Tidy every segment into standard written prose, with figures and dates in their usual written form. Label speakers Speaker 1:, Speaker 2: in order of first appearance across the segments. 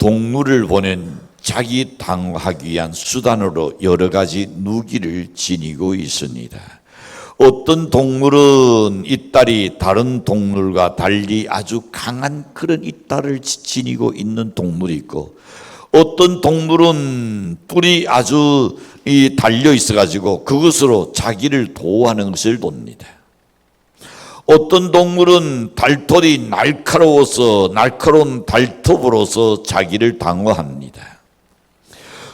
Speaker 1: 동물을 보낸 자기 방어하기 위한 수단으로 여러 가지 무기를 지니고 있습니다. 어떤 동물은 이빨이 다른 동물과 달리 아주 강한 그런 이빨을 지니고 있는 동물이 있고, 어떤 동물은 뿔이 아주 달려 있어 가지고 그것으로 자기를 보호하는 것을 봅니다. 어떤 동물은 발톱이 날카로워서 날카로운 발톱으로서 자기를 방어합니다.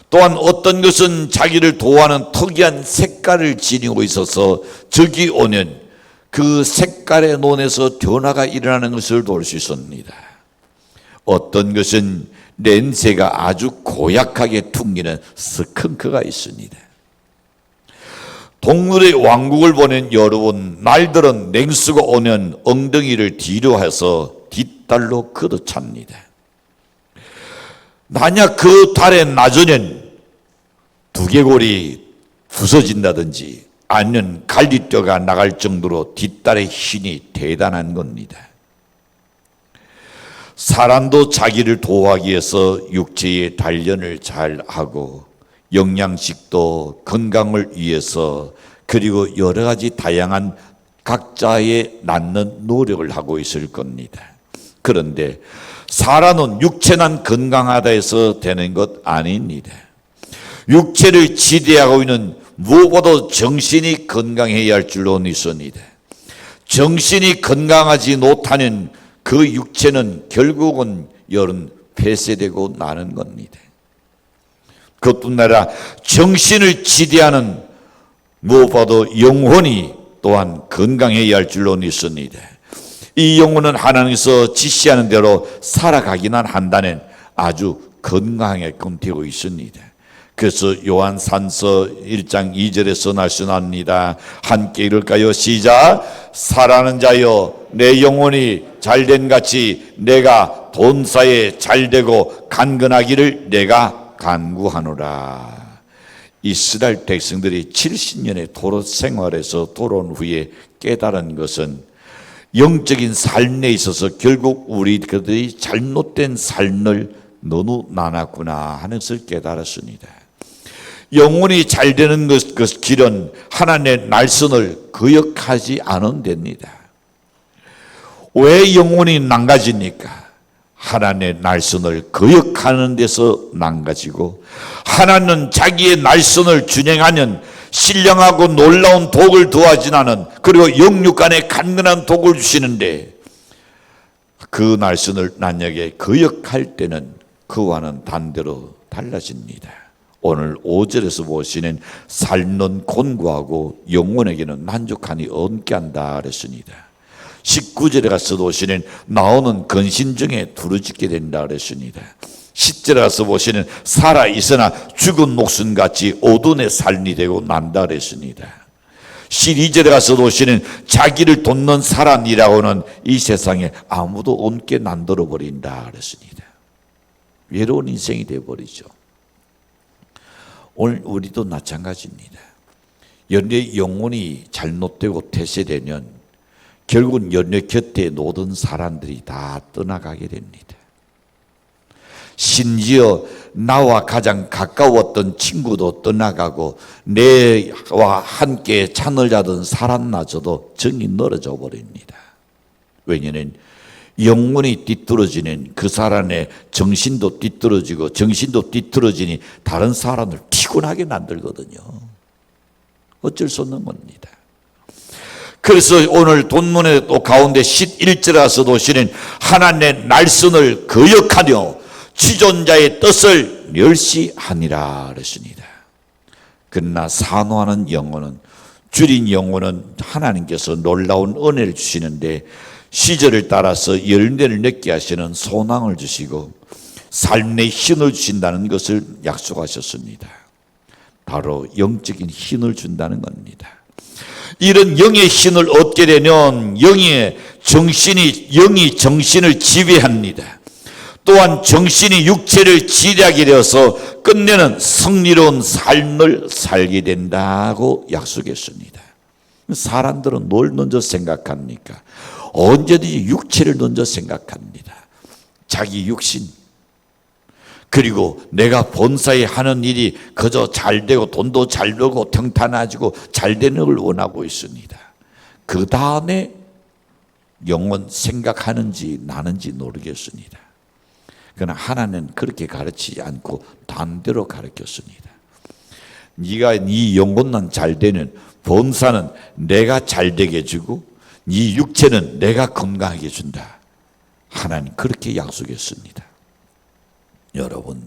Speaker 1: 또한 어떤 것은 자기를 보호하는 특이한 색깔을 지니고 있어서 적이 오면 그 색깔의 논에서 변화가 일어나는 것을 볼 수 있습니다. 어떤 것은 냄새가 아주 고약하게 풍기는 스컹크가 있습니다. 동물의 왕국을 보낸 여러분, 날들은 냉수가 오면 엉덩이를 뒤로 해서 뒷달로 걷어찹니다. 만약 그 달의 나저는 두개골이 부서진다든지 아니면 갈비뼈가 나갈 정도로 뒷달의 힘이 대단한 겁니다. 사람도 자기를 보호하기 위해서 육체의 단련을 잘 하고 영양식도 건강을 위해서 그리고 여러 가지 다양한 각자의 낳는 노력을 하고 있을 겁니다. 그런데 사람은 육체만 건강하다 해서 되는 것 아닙니다. 육체를 지대하고 있는 무엇보다 정신이 건강해야 할 줄로 믿습니다. 정신이 건강하지 못하는 그 육체는 결국은 열은 폐쇄되고 나는 겁니다. 그것뿐 아니라 정신을 지대하는 무엇보다 영혼이 또한 건강해야 할 줄로 믿습니다. 이 영혼은 하나님께서 지시하는 대로 살아가기만 한다는 아주 건강하게 되고 있습니다. 그래서 요한산서 1장 2절에서 말씀합니다. 함께 읽을까요? 시작. 살아는 자여 내 영혼이 잘된 같이 내가 본사에 잘되고 강건하기를 내가 간구하노라. 이스라엘 백성들이 70년의 도로 생활에서 돌아온 후에 깨달은 것은 영적인 삶에 있어서 결국 우리들이 잘못된 삶을 너무 나눴구나 하는 것을 깨달았습니다. 영혼이 잘 되는 그 길은 하나님의 날선을 거역하지 않으면 됩니다. 왜 영혼이 망가집니까? 하나님의 날선을 거역하는 데서 망가지고, 하나님은 자기의 날선을 준행하는 신령하고 놀라운 복을 더하지 않은, 그리고 영육간에 간근한 복을 주시는데 그 날선을 만약에 거역할 때는 그와는 반대로 달라집니다. 오늘 5절에서 보시는 삶은 곤고하고 영혼에게는 만족하니 얻게 한다 그랬습니다. 19절에 가서 보시는 나오는 근심중에 두루짓게 된다 그랬습니다. 10절에 가서 보시는 살아있으나 죽은 목숨같이 어둠의 삶이 되고 난다 그랬습니다. 12절에 가서 보시는 자기를 돕는 사람이라고는 이 세상에 아무도 없게 만들어 버린다 그랬습니다. 외로운 인생이 되어버리죠. 오늘 우리도 마찬가지입니다. 연애 영혼이 잘못되고 퇴세되면 결국은 연애 곁에 놓던 사람들이 다 떠나가게 됩니다. 심지어 나와 가장 가까웠던 친구도 떠나가고 내와 함께 잠을 자던 사람마저도 정이 멀어져 버립니다. 왜냐하면 영혼이 뒤떨어지는 그 사람의 정신도 뒤떨어지고 정신도 뒤떨어지니 다른 사람을 피곤하게 만들거든요. 어쩔 수 없는 겁니다. 그래서 오늘 본문의 또 가운데 11절에서 보시는 하나님의 날선을 거역하며 지존자의 뜻을 멸시하니라 그랬습니다. 그러나 산호하는 영혼은, 줄인 영혼은 하나님께서 놀라운 은혜를 주시는데 시절을 따라서 열매를 맺게 하시는 소망을 주시고 삶의 힘을 주신다는 것을 약속하셨습니다. 바로 영적인 힘을 준다는 겁니다. 이런 영의 힘을 얻게 되면 영이 정신을 지배합니다. 또한 정신이 육체를 지배하게 되어서 끝내는 승리로운 삶을 살게 된다고 약속했습니다. 사람들은 뭘 먼저 생각합니까? 언제든지 육체를 먼저 생각합니다. 자기 육신, 그리고 내가 본사에 하는 일이 그저 잘 되고 돈도 잘 벌고 평탄해지고 잘 되는 걸 원하고 있습니다. 그 다음에 영원 생각하는지 나는지 모르겠습니다. 그러나 하나님은 그렇게 가르치지 않고 반대로 가르쳤습니다. 네가 네 영혼만 잘 되는 본사는 내가 잘 되게 해주고 네 육체는 내가 건강하게 해준다. 하나님 그렇게 약속했습니다. 여러분,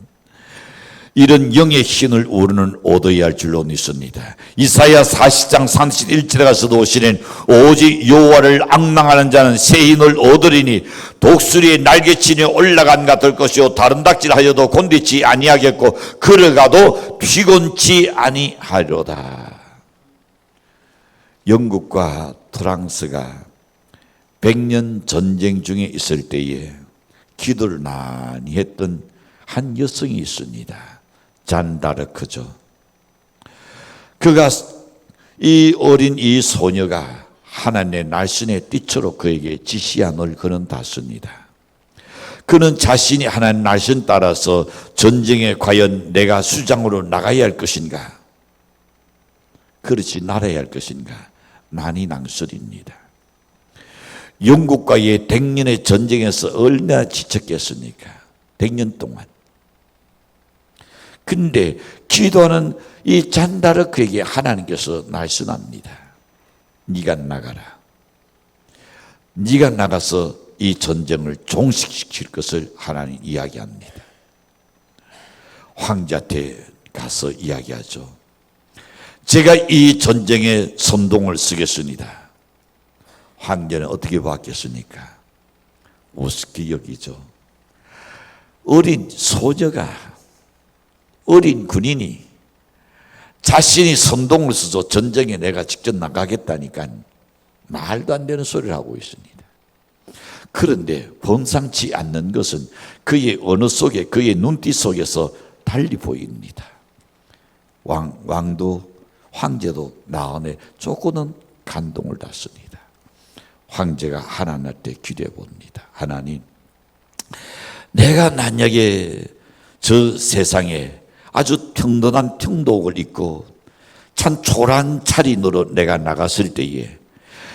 Speaker 1: 이런 영의 힘을 우리는 얻어야 할 줄로 믿습니다. 이사야 40장 31절에 가서도 오시는 오직 여호와를 앙망하는 자는 새 힘을 얻으리니 독수리의 날개치니 올라간 같을 것이요 다른 닭질하여도 곤디지 아니하겠고 걸어가도 피곤치 아니하리로다. 영국과 프랑스가 100년 전쟁 중에 있을 때에 기도를 많이 했던 한 여성이 있습니다. 잔다르크죠. 그가 이 어린 이 소녀가 하나님의 날씬의 띠처럼 그에게 지시함을 그는 받습니다. 그는 자신이 하나님의 날씬 따라서 전쟁에 과연 내가 수장으로 나가야 할 것인가, 그렇지 날아야 할 것인가 많이 낭설입니다. 영국과의 100년의 전쟁에서 얼마나 지쳤겠습니까? 100년 동안. 근데 기도하는 이 잔다르크에게 하나님께서 말씀합니다. 네가 나가라. 네가 나가서 이 전쟁을 종식시킬 것을 하나님 이야기합니다. 황제한테 가서 이야기하죠. 제가 이 전쟁에 선동을 쓰겠습니다. 황제는 어떻게 받겠습니까? 우습게 여기죠. 어린 소녀가, 어린 군인이 자신이 선동을 써서 전쟁에 내가 직접 나가겠다니까 말도 안 되는 소리를 하고 있습니다. 그런데 범상치 않는 것은 그의 언어 속에, 그의 눈빛 속에서 달리 보입니다. 왕도 황제도 마음에 조금은 감동을 받습니다. 황제가 하나님한테 기도해 봅니다. 하나님, 내가 만약에 저 세상에 아주 평범한 평독을 입고 참 초라한 차림으로 내가 나갔을 때에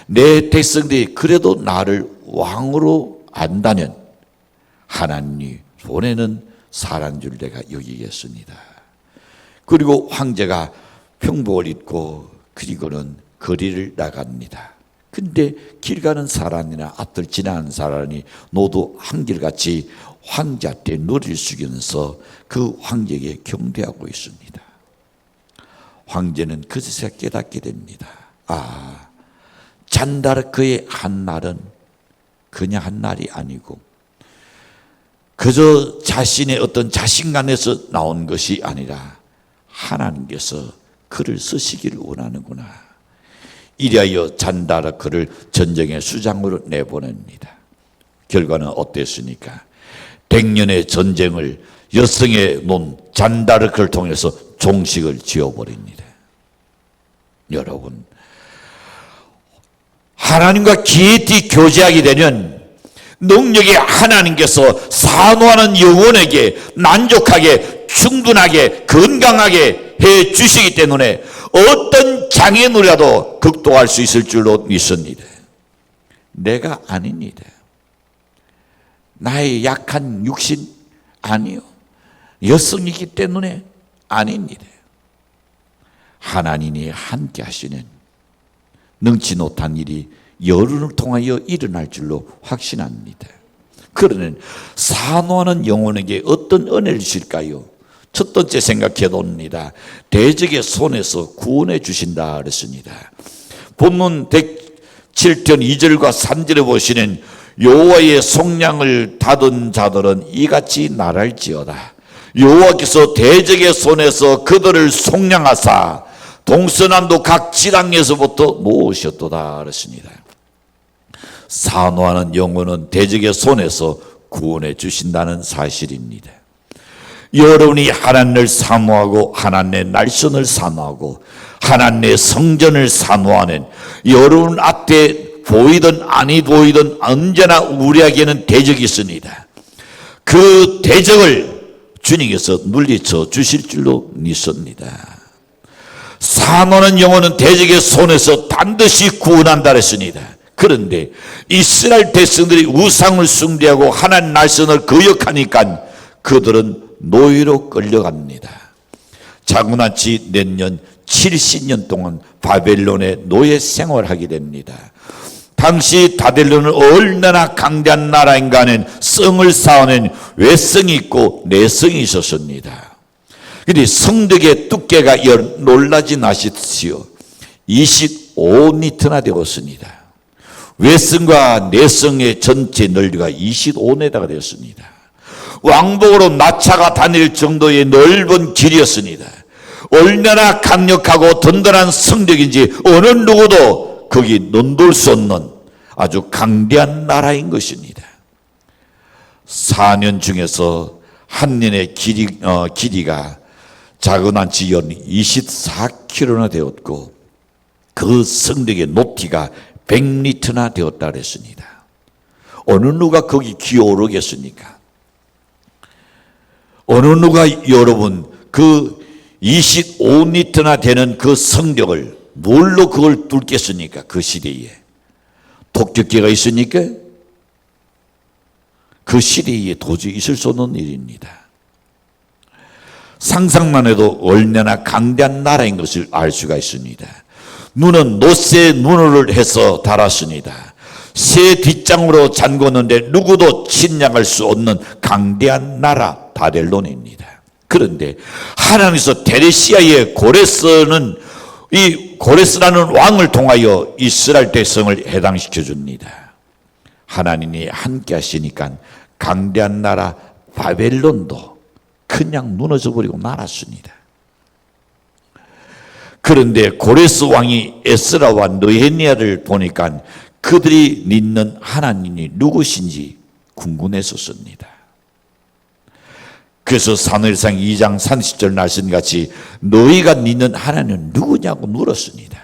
Speaker 1: 내 백성들이 그래도 나를 왕으로 안다면 하나님이 보내는 사람인 줄 내가 여기겠습니다. 그리고 황제가 평복을 입고 그리고는 거리를 나갑니다. 근데 길 가는 사람이나 앞을 지나는 사람이 모두 한결같이 황제한테 머리를 숙이면서 그 황제에게 경배하고 있습니다. 황제는 그제서야 깨닫게 됩니다. 아, 잔다르크의 한 날은 그냥 한 날이 아니고 그저 자신의 어떤 자신감에서 나온 것이 아니라 하나님께서 그를 쓰시기를 원하는구나. 이리하여 잔다르크를 전쟁의 수장으로 내보냅니다. 결과는 어땠습니까? 100년의 전쟁을 여성의 논 잔다르크를 통해서 종식을 지어버립니다. 여러분, 하나님과 깊이 교제하게 되면 능력이 하나님께서 산후하는 영혼에게 만족하게 충분하게 건강하게 해 주시기 때문에 어떤 장애물이라도 극복할 수 있을 줄로 믿습니다. 내가 아닙니다. 나의 약한 육신 아니요. 여성이기 때문에 아닙니다. 하나님이 함께 하시는 능치 못한 일이 여론을 통하여 일어날 줄로 확신합니다. 그러는 산후하는 영혼에게 어떤 은혜를 주실까요? 첫 번째 생각해 봅니다. 대적의 손에서 구원해 주신다 그랬습니다. 본문 107편 2절과 3절에 보시는 여호와의 속량을 닫은 자들은 이같이 말할지어다. 여호와께서 대적의 손에서 그들을 속량하사 동서남도 각 지방에서부터 모으셨도다 그랬습니다. 산후하는 영혼은 대적의 손에서 구원해 주신다는 사실입니다. 여러분이 하나님을 사모하고 하나님의 날선을 사모하고 하나님의 성전을 사모하는 여러분 앞에 보이든 아니 보이든 언제나 우리에게는 대적이 있습니다. 그 대적을 주님께서 물리쳐 주실 줄로 믿습니다. 사모하는 영혼은 대적의 손에서 반드시 구원한다 했습니다. 그런데 이스라엘 백성들이 우상을 숭배하고 하나님 말씀을 거역하니까 그들은 노예로 끌려갑니다. 자고난지 내년 70년 동안 바벨론의 노예 생활하게 됩니다. 당시 바벨론은 얼마나 강대한 나라인가는 성을 쌓아낸 외성이 있고 내성이 있었습니다. 그런데 성벽의 두께가 놀라지 마십시오. 25m나 되었습니다. 외성과 내성의 전체 넓이가 25m가 되었습니다. 왕복으로 마차가 다닐 정도의 넓은 길이었습니다. 얼마나 강력하고 든든한 성벽인지 어느 누구도 거기 넘볼 수 없는 아주 강대한 나라인 것입니다. 4년 중에서 한 년의 길이가 자그마한 지연이 24km나 되었고 그 성벽의 높이가 100m나 되었다 그랬습니다. 어느 누가 거기 기어오르겠습니까? 어느 누가 여러분 그 25m나 되는 그 성벽을 뭘로 그걸 뚫겠습니까? 그 시대에 독격기가 있으니까 그 시대에 도저히 있을 수 없는 일입니다. 상상만 해도 얼마나 강대한 나라인 것을 알 수가 있습니다. 눈은 노새 눈을 해서 달았습니다. 새 뒷장으로 잠궜는데 누구도 침략할 수 없는 강대한 나라 바벨론입니다. 그런데 하나님께서 데레시아의 고레스는 이 고레스라는 왕을 통하여 이스라엘 백성을 해당시켜 줍니다. 하나님이 함께 하시니까 강대한 나라 바벨론도 그냥 무너져 버리고 말았습니다. 그런데 고레스 왕이 에스라와 느헤미야를 보니까 그들이 믿는 하나님이 누구신지 궁금했었습니다. 그래서 사무엘상 2장 30절 말씀같이 너희가 믿는 하나님은 누구냐고 물었습니다.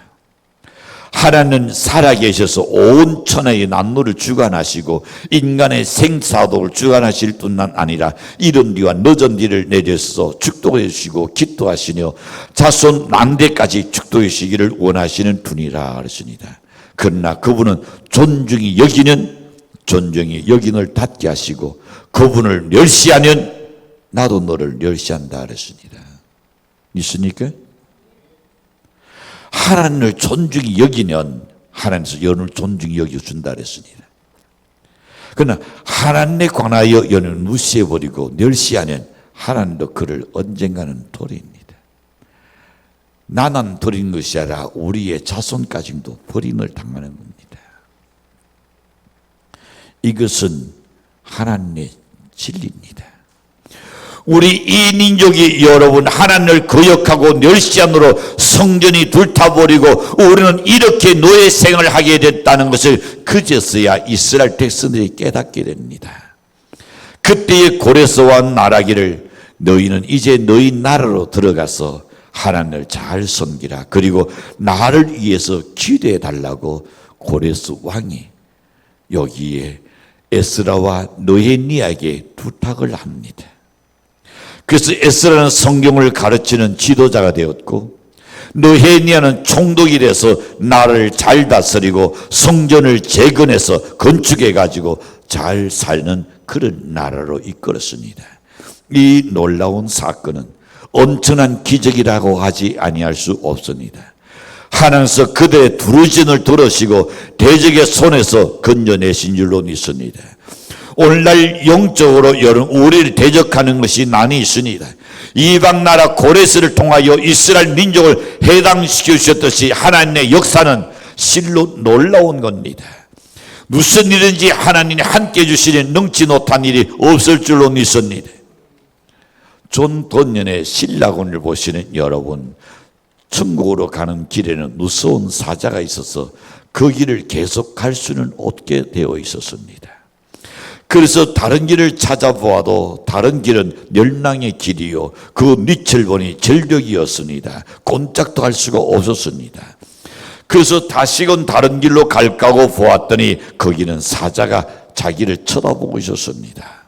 Speaker 1: 하나님은 살아계셔서 온 천하의 만물을 주관하시고 인간의 생사도를 주관하실 뿐만 아니라 이른 뒤와 늦은 뒤를 내려서 축도해 주시고 기도하시며 자손 만대까지 축도해 주시기를 원하시는 분이라 그랬습니다. 그러나 그분은 존중이 여기는 닫게 하시고 그분을 멸시하면 나도 너를 멸시한다 그랬습니다. 있습니까? 하나님을 존중히 여기면 하나님께서 여러분을 존중히 여겨준다 그랬습니다. 그러나 하나님에 관하여 여러분을 무시해버리고 멸시하면 하나님도 그를 언젠가는 버립니다. 나만 버리는 것이 아니라 우리의 자손까지도 버림을 당하는 겁니다. 이것은 하나님의 진리입니다. 우리 이 민족이 여러분 하나님을 거역하고 멸시함으로 성전이 불타버리고 우리는 이렇게 노예 생활을 하게 됐다는 것을 그제서야 이스라엘 백성들이 깨닫게 됩니다. 그때의 고레스와 말하기를 너희는 이제 너희 나라로 들어가서 하나님을 잘 섬기라. 그리고 나를 위해서 기도해 달라고 고레스 왕이 여기에 에스라와 느헤미야에게 부탁을 합니다. 그래서 에스라는 성경을 가르치는 지도자가 되었고 느헤미야는 총독이 돼서 나라를 잘 다스리고 성전을 재건해서 건축해 가지고 잘 사는 그런 나라로 이끌었습니다. 이 놀라운 사건은 엄청난 기적이라고 하지 아니할 수 없습니다. 하나님께서 그들의 부르짖음을 들으시고 대적의 손에서 건져내신 줄로 믿습니다. 오늘날 영적으로 여러분 우리를 대적하는 것이 많이 있습니다. 이방 나라 고레스를 통하여 이스라엘 민족을 해당시켜 주셨듯이 하나님의 역사는 실로 놀라운 겁니다. 무슨 일인지 하나님이 함께 해주시니 능치 못한 일이 없을 줄로 믿습니다. 존 던년의 신라곤을 보시는 여러분, 천국으로 가는 길에는 무서운 사자가 있어서 그 길을 계속 갈 수는 없게 되어 있었습니다. 그래서 다른 길을 찾아보아도 다른 길은 멸망의 길이요 그 밑을 보니 절벽이었습니다. 꼼짝도 할 수가 없었습니다. 그래서 다시금 다른 길로 갈까 하고 보았더니 거기는 사자가 자기를 쳐다보고 있었습니다.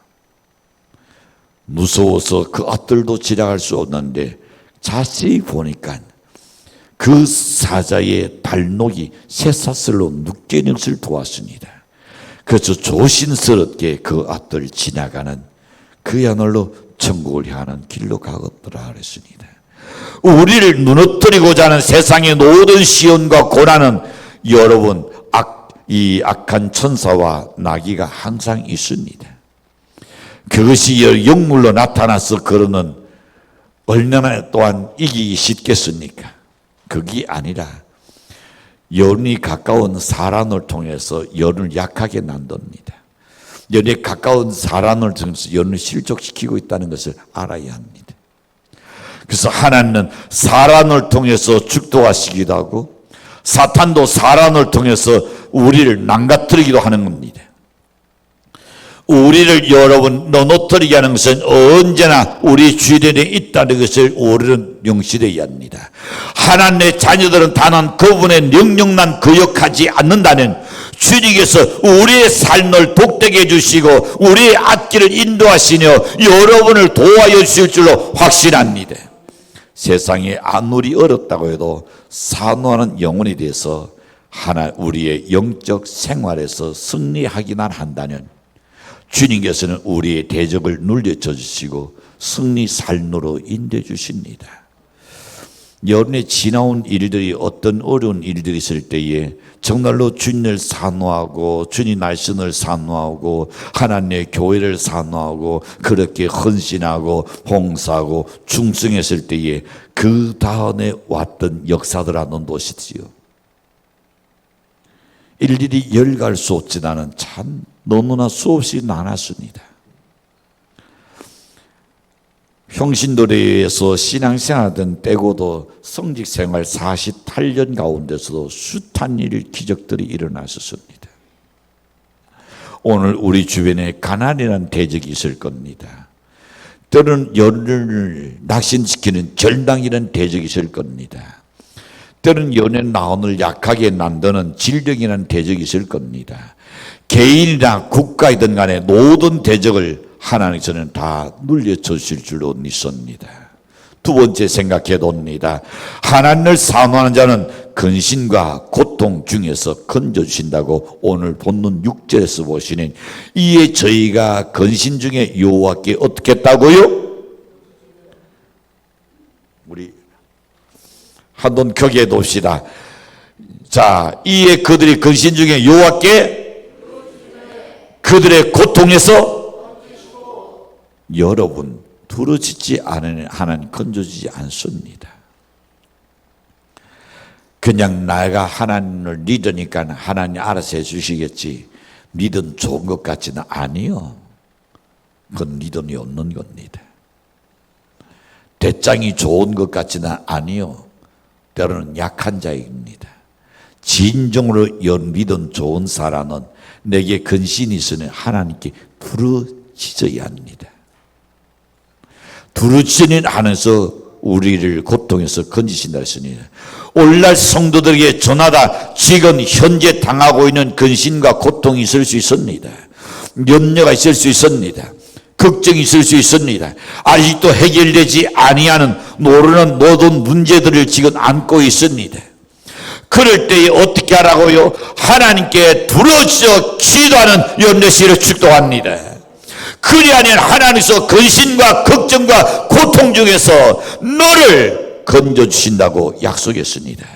Speaker 1: 무서워서 그 앞들도 지나갈 수 없는데 자세히 보니까 그 사자의 발목이 쇠사슬로 묶여있는 것을 보았습니다. 그래서 조심스럽게 그 앞들 지나가는 그야말로 천국을 향하는 길로 가겠더라 그랬습니다. 우리를 무너뜨리고자 하는 세상의 모든 시련과 고난은 여러분 이 악한 천사와 나귀가 항상 있습니다. 그것이 영물로 나타나서 그러는 얼마나 또한 이기기 쉽겠습니까? 그게 아니라 연이 가까운 사람을 통해서 연을 약하게 만듭니다. 연에 가까운 사람을 통해서 연을 실족시키고 있다는 것을 알아야 합니다. 그래서 하나님은 사람을 통해서 축도하시기도 하고 사탄도 사람을 통해서 우리를 망가뜨리기도 하는 겁니다. 우리를 여러분 넘어뜨리게 하는 것은 언제나 우리 주변에 있다는 것을 우리는 명심해야 합니다. 하나님의 자녀들은 단한 그분의 명령만 거역하지 않는다는 주님께서 우리의 삶을 독되게 해주시고 우리의 앞길을 인도하시며 여러분을 도와여 주실 줄로 확신합니다. 세상에 아무리 어렵다고 해도 산호하는 영혼에 대해서 우리의 영적 생활에서 승리하기만 한다면 주님께서는 우리의 대적을 눌려쳐 주시고 승리 삶으로 인도해 주십니다. 여러분의 지나온 일들이 어떤 어려운 일들이 있을 때에 정말로 주님을 산호하고 주님 말씀을 산호하고 하나님의 교회를 산호하고 그렇게 헌신하고 봉사하고 충성했을 때에 그 다음에 왔던 역사들하고는 무엇이지요? 일일이 열갈 수 없지만은 참 너무나 수없이 많았습니다. 평신도래에서 신앙생활하던 때고도 성직생활 48년 가운데서도 숱한 기적들이 일어났었습니다. 오늘 우리 주변에 가난이라는 대적이 있을 겁니다. 때로는 연을 낙심시키는 절망이라는 대적이 있을 겁니다. 때로는 연애 나온을 약하게 만드는 질병이라는 대적이 있을 겁니다. 개인이나 국가이든 간에 모든 대적을 하나님께서는 다 눌려쳐 주실 줄로 믿습니다. 두 번째 생각해 봅니다. 하나님을 사모하는 자는 근심과 고통 중에서 건져주신다고 오늘 본문 6절에서 보시는 이에 저희가 근심 중에 여호와께 어떻게 했다고요? 우리 한번 격해 봅시다. 자, 이에 그들이 근심 중에 여호와께 그들의 고통에서 여러분 두려지지 않으니 하나님 건져주지 않습니다. 그냥 내가 하나님을 믿으니까 하나님 알아서 해주시겠지 믿음 좋은 것 같지는 아니요. 그건 믿음이 없는 겁니다. 대장이 좋은 것 같지는 아니요. 때로는 약한 자입니다. 진정으로 믿음 좋은 사람은 내게 근심이 있으니 하나님께 부르짖어야 합니다. 두루치는 안에서 우리를 고통에서 건지신다 했습니다. 오늘날 성도들에게 전하다 지금 현재 당하고 있는 근심과 고통이 있을 수 있습니다. 염려가 있을 수 있습니다. 걱정이 있을 수 있습니다. 아직도 해결되지 아니하는 모르는 모든 문제들을 지금 안고 있습니다. 그럴 때에 어떻게 하라고요? 하나님께 부르짖어 기도하는 염려시를 축도합니다. 그리하면 하나님께서 근심과 걱정과 고통 중에서 너를 건져주신다고 약속했습니다.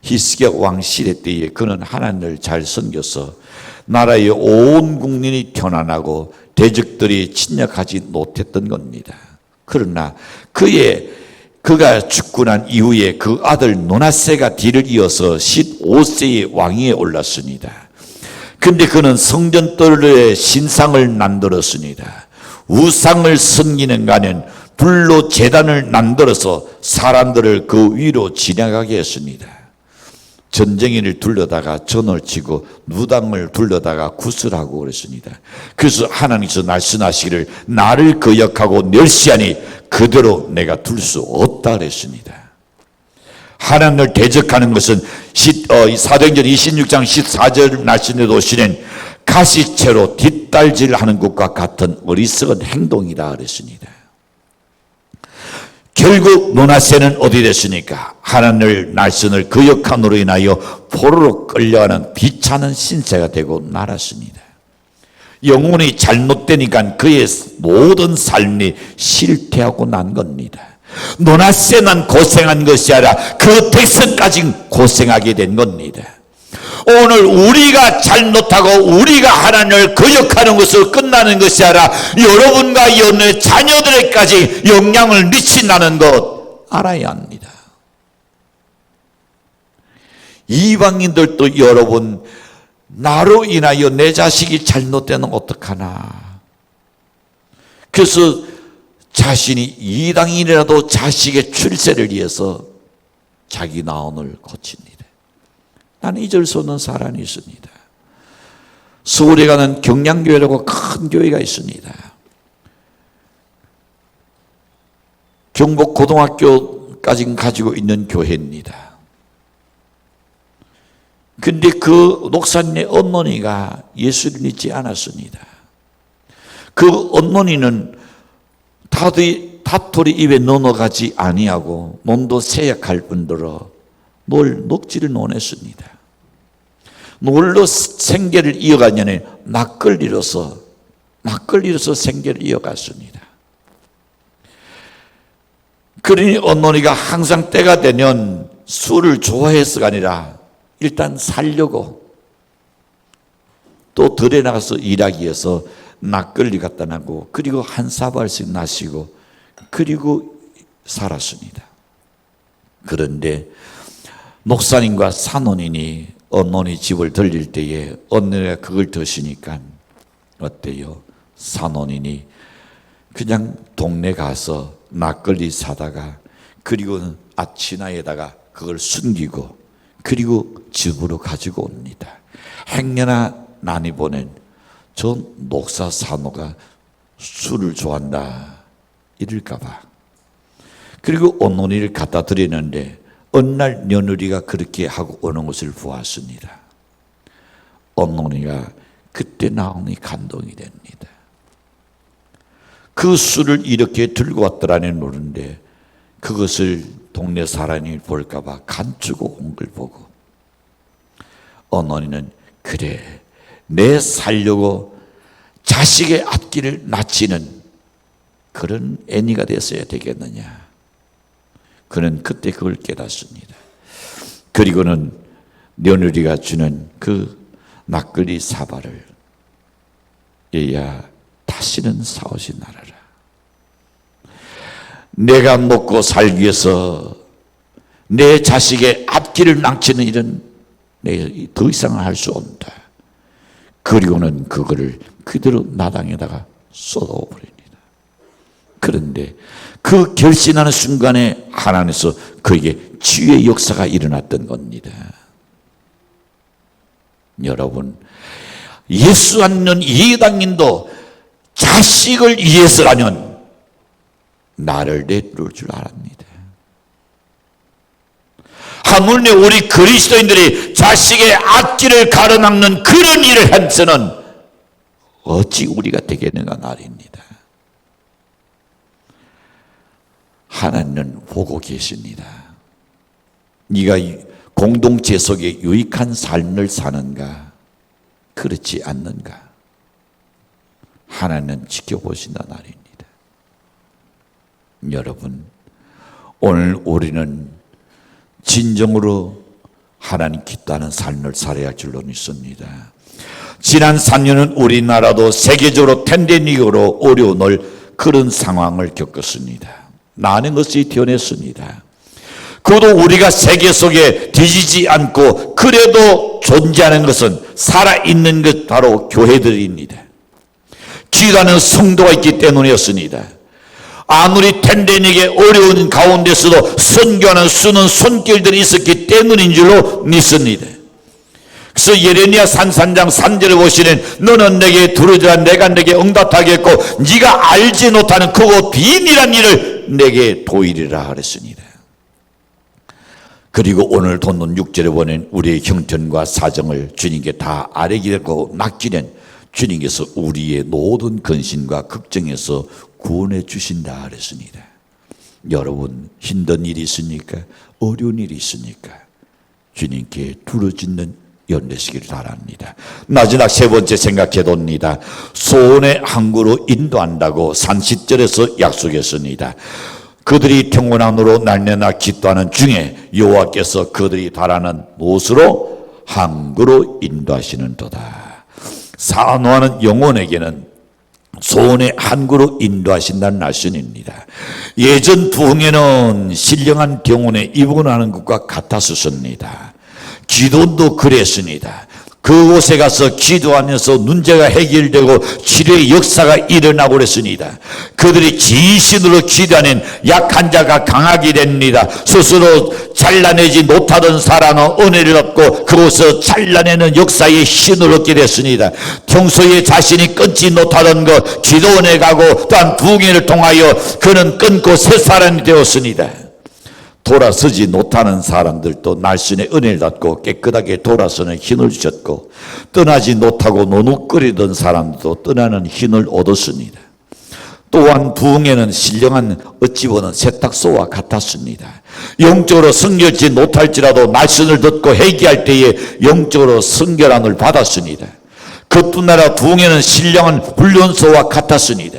Speaker 1: 히스기야 왕 시대 때에 그는 하나님을 잘 섬겨서 나라의 온 국민이 편안하고 대적들이 침략하지 못했던 겁니다. 그러나 그가 죽고 난 이후에 그 아들 므낫세가 뒤를 이어서 15세의 왕위에 올랐습니다. 근데 그는 성전돌에 신상을 만들었습니다. 우상을 섬기는 가는 불로 제단을 만들어서 사람들을 그 위로 지나가게 했습니다. 전쟁이를 둘러다가 전을 치고 무당을 둘러다가 구슬하고 그랬습니다. 그래서 하나님께서 말씀하시기를 나를 거역하고 멸시하니 그대로 내가 둘 수 없다 그랬습니다. 하나님을 대적하는 것은 사도행전 26장 14절 말씀에 보시는 가시채로 뒷달질하는 것과 같은 어리석은 행동이다 그랬습니다. 결국 므낫세는 어디 됐습니까? 하나님의 날선을 거역함으로 인하여 포로로 끌려가는 비참한 신세가 되고 말았습니다. 영혼이 잘못되니까 그의 모든 삶이 실패하고 난 겁니다. 므낫세만 고생한 것이 아니라 그 백성까지 고생하게 된 겁니다. 오늘 우리가 잘못하고 우리가 하나님을 거역하는 것으로 끝나는 것이 아니라 여러분과 여러분의 자녀들에게까지 영향을 미친다는 것 알아야 합니다. 이방인들도 여러분, 나로 인하여 내 자식이 잘못되면 어떡하나. 그래서 자신이 이방인이라도 자식의 출세를 위해서 자기 나온을 고칩니다. 나는 잊을 수 없는 사람이 있습니다. 서울에 가는 경량교회라고 큰 교회가 있습니다. 경북고등학교까지 가지고 있는 교회입니다. 근데 그 목사님의 어머니가 예수를 믿지 않았습니다. 그 어머니는 다토리 입에 넣어가지 아니하고 몸도 세약할 뿐더러 뭘 먹지를 못했습니다. 뭘로 생계를 이어가냐면 막걸리로서 생계를 이어갔습니다. 그러니 어머니가 항상 때가 되면 술을 좋아해서가 아니라 일단 살려고 또 들에 나가서 일하기 위해서 막걸리 갖다 놔고 그리고 한 사발씩 마시고 그리고 살았습니다. 그런데 목사님과 사모님이 어머니 집을 들릴 때에 어머니가 그걸 드시니까 어때요? 사모님이 그냥 동네 가서 막걸리 사다가 그리고 아치나에다가 그걸 숨기고 그리고 집으로 가지고 옵니다. 행여나 난이 보낸 저 목사 사모가 술을 좋아한다 이럴까 봐. 그리고 어머니를 갖다 드리는데 어느 날 며느리가 그렇게 하고 오는 것을 보았습니다. 어머니가 그때 나오니 감동이 됩니다. 그 술을 이렇게 들고 왔더라니 모르는데 그것을 동네 사람이 볼까 봐 감추고 온 걸 보고 어머니는 그래 내 살려고 자식의 앞길을 낮추는 그런 애니가 됐어야 되겠느냐. 그는 그때 그걸 깨닫습니다. 그리고는 며느리가 주는 그 막걸리 사발을 얘야 다시는 사오지 말아라. 내가 먹고 살기 위해서 내 자식의 앞길을 망치는 일은 내가 더 이상 할 수 없다. 그리고는 그거를 그대로 마당에다가 쏟아버립니다. 그런데 그 결심하는 순간에 하나님께서 그에게 치유의 역사가 일어났던 겁니다. 여러분, 예수 믿는 이방인도 자식을 위해서라면 나를 내놓을 줄 알았니다. 하물며 우리 그리스도인들이 자식의 앞길을 가로막는 그런 일을 해서는 어찌 우리가 되겠는가 말입니다. 하나님은 보고 계십니다. 네가 공동체 속에 유익한 삶을 사는가 그렇지 않는가 하나님은 지켜보신다 말입니다. 여러분, 오늘 우리는 진정으로 하나님 기뻐하는 삶을 살아야 할 줄로 믿습니다. 지난 3년은 우리나라도 세계적으로 팬데믹으로 어려운 그런 상황을 겪었습니다. 많은 것이 튀어냈습니다. 그것도 우리가 세계 속에 뒤지지 않고 그래도 존재하는 것은 살아있는 것 바로 교회들입니다. 기도하는 성도가 있기 때문이었습니다. 아무리 팬데믹의 어려운 가운데서도 선교하는 수는 손길들이 있었기 때문인 줄로 믿습니다. 그래서 예레미야 산산장 3절에 보시는 너는 내게 두루지라 내가 내게 응답하겠고 네가 알지 못하는 크고 비밀한 일을 내게 보이리라 그랬습니다. 그리고 오늘 본문 6절에 보낸 우리의 형편과 사정을 주님께 다 아뢰기고 맡기는 주님께서 우리의 모든 근심과 걱정에서 구원해 주신다 그랬습니다. 여러분 힘든 일이 있으니까, 어려운 일이 있으니까 주님께 두려짓는 연내시기를 바랍니다. 마지막 세 번째 생각해 봅니다. 소원의 항구로 인도한다고 30절에서 약속했습니다. 그들이 평온함으로 날내나 기도하는 중에 여호와께서 그들이 바라는 곳으로 항구로 인도하시는도다. 산호하는 영혼에게는 소원의 항구로 인도하신다는 말씀입니다. 예전 부흥에는 신령한 병원에 입원하는 것과 같았었습니다. 기도도 그랬습니다. 그곳에 가서 기도하면서 문제가 해결되고 치료의 역사가 일어나고 그랬습니다. 그들이 진심으로 기도하는 약한 자가 강하게 됩니다. 스스로 잘라내지 못하던 사람은 은혜를 얻고 그곳에서 잘라내는 역사의 힘을 얻게 됐습니다. 평소에 자신이 끊지 못하던 것 기도원에 가고 또한 부흥회를 통하여 그는 끊고 새 사람이 되었습니다. 돌아서지 못하는 사람들도 날씬의 은혜를 받고 깨끗하게 돌아서는 힘을 주셨고, 떠나지 못하고 노노거리던 사람도 떠나는 힘을 얻었습니다. 또한 부흥에는 신령한 어찌 보는 세탁소와 같았습니다. 영적으로 성결지 못할지라도 말씀을 듣고 회개할 때에 영적으로 성결함을 받았습니다. 그뿐 아니라 부흥에는 신령한 훈련소와 같았습니다.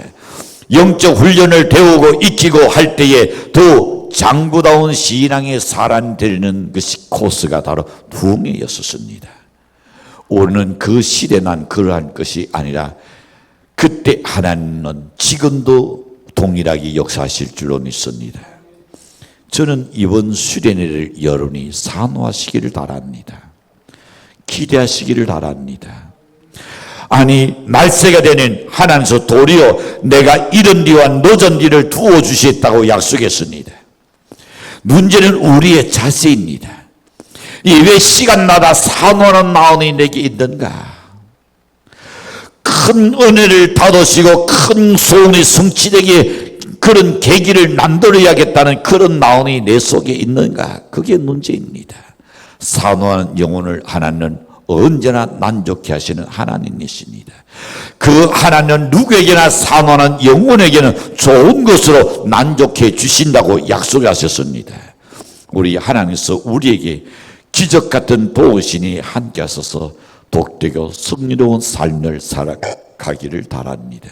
Speaker 1: 영적 훈련을 배우고 익히고 할 때에 더 장구다운 신앙의 사람 되는 것이 코스가 바로 부흥회였었습니다. 오늘은 그 시대 난 그러한 것이 아니라 그때 하나님은 지금도 동일하게 역사하실 줄로 믿습니다. 저는 이번 수련회를 여러분이 산호하시기를 바랍니다. 기대하시기를 바랍니다. 아니 말세가 되는 하나님께서 도리어 내가 이런 뒤와 늦은 뒤를 두어 주시겠다고 약속했습니다. 문제는 우리의 자세입니다. 왜 시간마다 산호하는 마음이 내게 있는가? 큰 은혜를 받으시고 큰 소원이 성취되게 그런 계기를 만들어야겠다는 그런 마음이 내 속에 있는가? 그게 문제입니다. 산호하는 영혼을 하나님은 언제나 만족해 하시는 하나님이십니다. 그 하나님은 누구에게나 산호하는 영혼에게는 좋은 것으로 만족해 주신다고 약속하셨습니다. 우리 하나님께서 우리에게 기적 같은 도우신이 함께 하셔서 복되고 승리로운 삶을 살아가기를 바랍니다.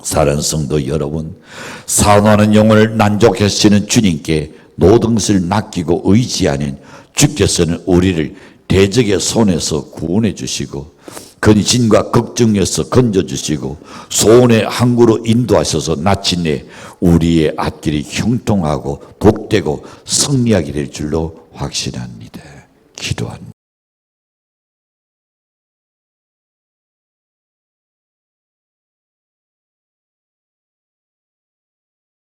Speaker 1: 사랑하는 성도 여러분, 산호하는 영혼을 만족하시는 주님께 모든 것을 맡기고 의지하는 주께서는 우리를 대적의 손에서 구원해 주시고 근심과 걱정에서 건져주시고 소원의 항구로 인도하셔서 마침내 우리의 앞길이 형통하고 복되고 승리하게 될 줄로 확신합니다. 기도합니다.